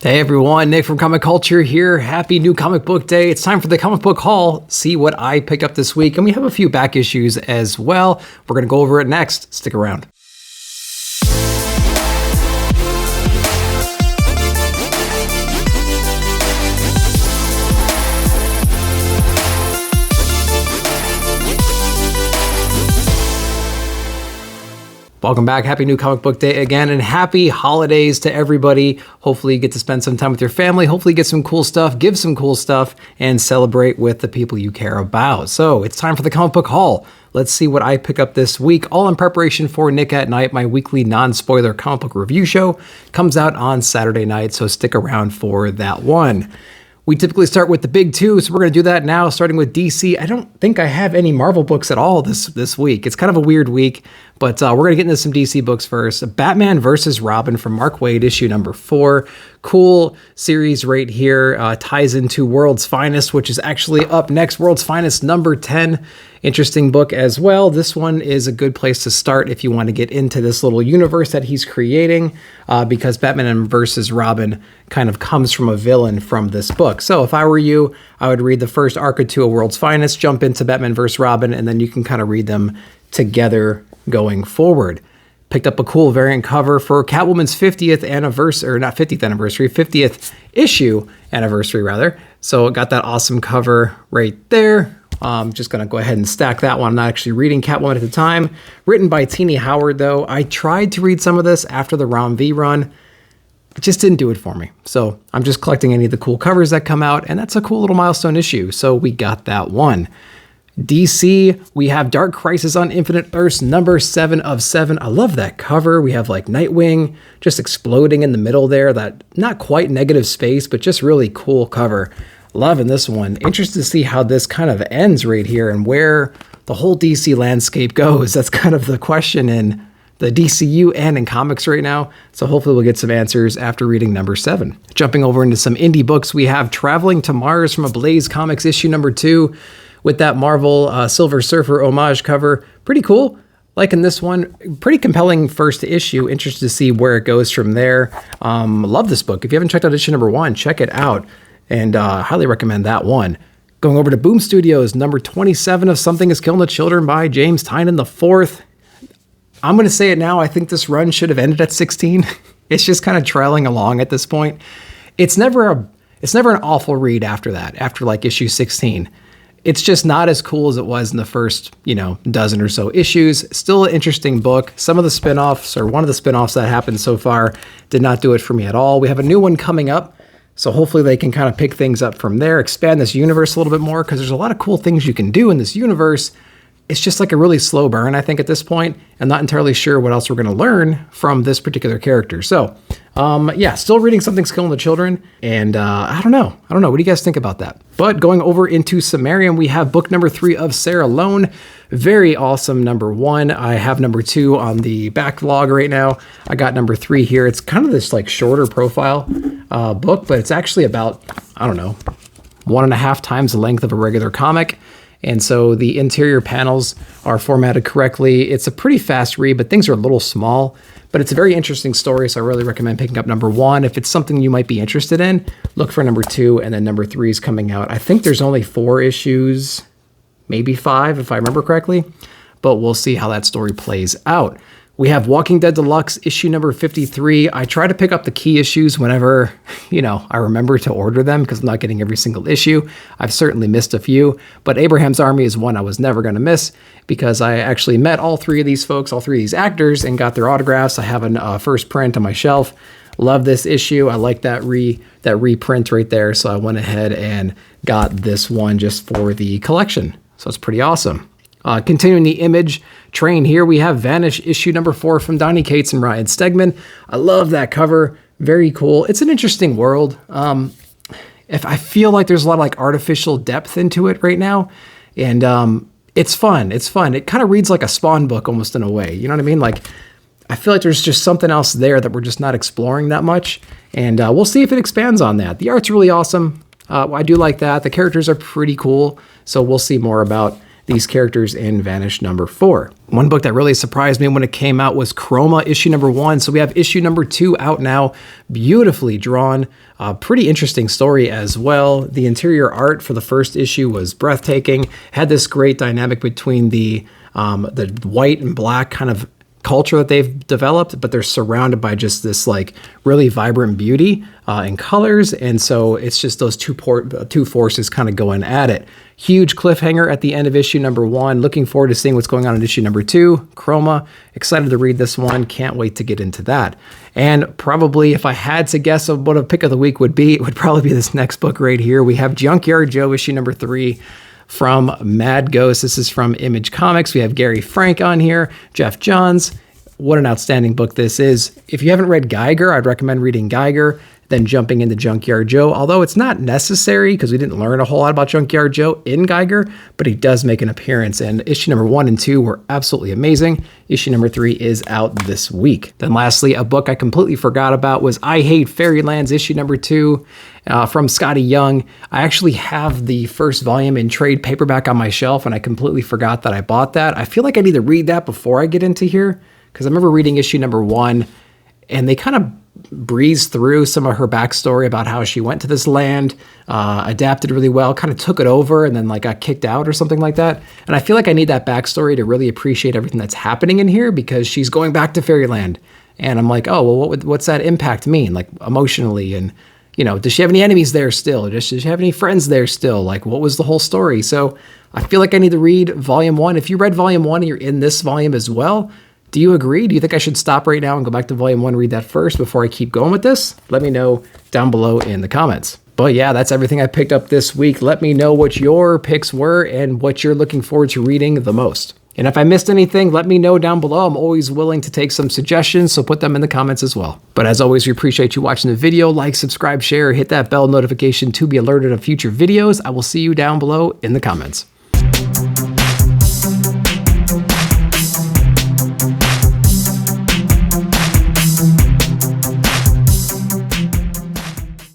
Hey everyone, Nick from Comic Culture here. Happy new comic book day. It's time for the comic book haul. See what I picked up this week. And we have a few back issues as well. We're going to go over it next. Stick around. Welcome back. Happy new comic book day again, and happy holidays to everybody. Hopefully you get to spend some time with your family. Hopefully get some cool stuff, give some cool stuff, and celebrate with the people you care about. So it's time for the comic book haul. Let's see what I pick up this week, all in preparation for Nick at Night, my weekly non-spoiler comic book review show. Comes out on Saturday night, so stick around for that one. We typically start with the big two, so we're going to do that now, starting with DC. I don't think I have any Marvel books at all this week. It's kind of a weird week, but we're going to get into some DC books first. Batman vs. Robin from Mark Waid, issue number 4. Cool series right here. Ties into World's Finest, which is actually up next. World's Finest number 10. Interesting book as well. This one is a good place to start if you want to get into this little universe that he's creating, because Batman vs. Robin kind of comes from a villain from this book. So if I were you, I would read the first arc or two of World's Finest, jump into Batman vs. Robin, and then you can kind of read them together going forward. Picked up a cool variant cover for Catwoman's 50th anniversary, or not 50th anniversary, 50th issue anniversary rather. So it got that awesome cover right there. I'm just going to go ahead and stack that one. I'm not actually reading Catwoman at the time. Written by Tini Howard, though. I tried to read some of this after the Rom V run. It just didn't do it for me. So I'm just collecting any of the cool covers that come out, and that's a cool little milestone issue. So we got that one. DC, we have Dark Crisis on Infinite Earths, number 7 of 7. I love that cover. We have like Nightwing just exploding in the middle there. That not quite negative space, but just really cool cover. Loving this one. Interested to see how this kind of ends right here and where the whole DC landscape goes. That's kind of the question in the DCU and in comics right now. So hopefully we'll get some answers after reading number 7. Jumping over into some indie books, we have Traveling to Mars from Ablaze Comics, issue number 2, with that Marvel Silver Surfer homage cover. Pretty cool. Liking this one. Pretty compelling first issue. Interested to see where it goes from there. Love this book. If you haven't checked out issue number 1, check it out. And highly recommend that one. Going over to Boom Studios, number 27 of Something is Killing the Children by James Tynion IV. I'm going to say it now. I think this run should have ended at 16. It's just kind of trailing along at this point. It's never an awful read after that, after like issue 16. It's just not as cool as it was in the first, dozen or so issues. Still an interesting book. Some of the spinoffs, or one of the spinoffs that happened so far, did not do it for me at all. We have a new one coming up. So hopefully they can kind of pick things up from there, expand this universe a little bit more, because there's a lot of cool things you can do in this universe. It's just like a really slow burn, I think, at this point. I'm not entirely sure what else we're going to learn from this particular character. So, still reading Something's Killing the Children, and I don't know. What do you guys think about that? But going over into Sumerian, we have book number 3 of Sarah Lone. Very awesome number 1. I have number 2 on the backlog right now. I got number 3 here. It's kind of this like shorter profile book, but it's actually about, 1.5 times the length of a regular comic. And so the interior panels are formatted correctly. It's a pretty fast read, but things are a little small. But it's a very interesting story, so I really recommend picking up number 1. If it's something you might be interested in, look for number 2, and then number 3 is coming out. I think there's only 4 issues, maybe 5 if I remember correctly, but we'll see how that story plays out. We have Walking Dead Deluxe, issue number 53. I try to pick up the key issues whenever, I remember to order them, because I'm not getting every single issue. I've certainly missed a few, but Abraham's Army is one I was never going to miss, because I actually met all 3 of these folks, all 3 of these actors, and got their autographs. I have a first print on my shelf. Love this issue. I like that reprint right there, so I went ahead and got this one just for the collection. So it's pretty awesome. Continuing the Image train here, we have Vanish, issue number 4 from Donny Cates and Ryan Stegman. I love that cover. Very cool. It's an interesting world. If I feel like there's a lot of like artificial depth into it right now, and it's fun. It's fun. It kind of reads like a Spawn book almost in a way. You know what I mean? Like, I feel like there's just something else there that we're just not exploring that much, and we'll see if it expands on that. The art's really awesome. I do like that. The characters are pretty cool, so we'll see more about these characters in Vanish number 4. One book that really surprised me when it came out was Chroma issue number 1. So we have issue number 2 out now, beautifully drawn, pretty interesting story as well. The interior art for the first issue was breathtaking, had this great dynamic between the white and black kind of culture that they've developed, but they're surrounded by just this like really vibrant beauty and colors. And so it's just those two forces kind of going at it. Huge cliffhanger at the end of issue number 1. Looking forward to seeing what's going on in issue number 2. Chroma, excited to read this one. Can't wait to get into that. And probably if I had to guess of what a pick of the week would be, it would probably be this next book right here. We have Junkyard Joe issue number 3. From Mad Ghost. This is from Image Comics. We have Gary Frank on here, Jeff Johns. What an outstanding book this is. If you haven't read Geiger, I'd recommend reading Geiger, then jumping into Junkyard Joe, although it's not necessary because we didn't learn a whole lot about Junkyard Joe in Geiger, but he does make an appearance, and issue number 1 and 2 were absolutely amazing. Issue number 3 is out this week. Then lastly, a book I completely forgot about was I Hate Fairylands issue number 2 from Scotty Young. I actually have the first volume in trade paperback on my shelf, and I completely forgot that I bought that. I feel like I need to read that before I get into here, because I remember reading issue number 1, and they kind of breezed through some of her backstory about how she went to this land, adapted really well, kind of took it over, and then like got kicked out or something like that. And I feel like I need that backstory to really appreciate everything that's happening in here, because she's going back to Fairyland. And I'm like, oh, well, what's that impact mean? Like emotionally, and you know, does she have any enemies there still? Does she have any friends there still? Like, what was the whole story? So I feel like I need to read volume 1. If you read volume 1 and you're in this volume as well, do you agree? Do you think I should stop right now and go back to volume 1, read that first before I keep going with this? Let me know down below in the comments. But yeah, that's everything I picked up this week. Let me know what your picks were and what you're looking forward to reading the most. And if I missed anything, let me know down below. I'm always willing to take some suggestions, so put them in the comments as well. But as always, we appreciate you watching the video. Like, subscribe, share, hit that bell notification to be alerted of future videos. I will see you down below in the comments.